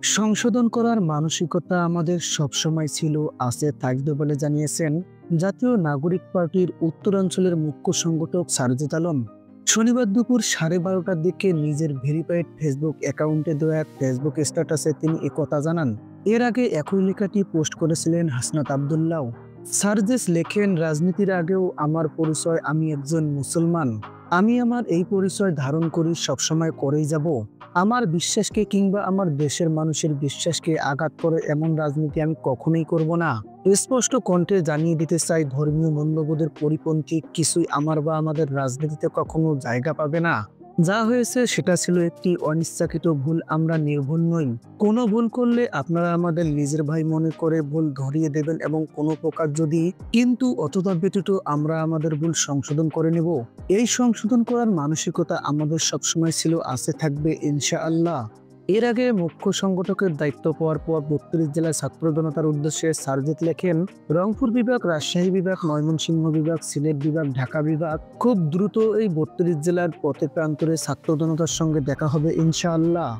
সংশোধন করার মানসিকতা আমাদের সবসময় ছিল, আছে, থাকবে বলে জানিয়েছেন জাতীয় নাগরিক পার্টির উত্তরাঞ্চলের মুখ্য সংগঠক সারজিদ আলম। শনিবার দুপুর 12:30টার দিকে নিজের ভেরিফাইড ফেসবুক অ্যাকাউন্টে দেওয়া এক ফেসবুক স্ট্যাটাসে তিনি একথা জানান। এর আগে একই লেখাটি পোস্ট করেছিলেন হাসনাত আব্দুল্লাহ। সার্জেস লেখেন, রাজনীতির আগেও আমার পরিচয় আমি একজন মুসলমান। আমি আমার এই পরিচয় ধারণ করি, সবসময় করেই যাব। আমার বিশ্বাসকে কিংবা আমার দেশের মানুষের বিশ্বাসকে আঘাত করে এমন রাজনীতি আমি কখনোই করব না। স্পষ্ট কণ্ঠে জানিয়ে দিতে চাই, ধর্মীয় মূল্যবোধের পরিপন্থী কিছুই আমার বা আমাদের রাজনীতিতে কখনো জায়গা পাবে না। যা হয়েছে সেটা ছিল একটি অনিচ্ছাকৃত ভুল। আমরা নির্ভুল নই। কোনো ভুল করলে আপনারা আমাদের নিজের ভাই মনে করে ভুল ধরিয়ে দেবেন এবং কোনো প্রকার যদি কিন্তু অতটা ব্যতীত আমরা আমাদের ভুল সংশোধন করে নেব। এই সংশোধন করার মানসিকতা আমাদের সবসময় ছিল, আছে, থাকবে ইনশাআল্লাহ। এর আগে মুখ্য সংগঠকের দায়িত্ব পাওয়ার পর 32 জেলার ছাত্র জনতার উদ্দেশ্যে সারজিদ লেখেন, রংপুর বিভাগ, রাজশাহী বিভাগ, ময়মনসিংহ বিভাগ, সিলেট বিভাগ, ঢাকা বিভাগ, খুব দ্রুত এই 32 জেলার পথে প্রান্তরে ছাত্র জনতার সঙ্গে দেখা হবে ইনশাআল্লাহ।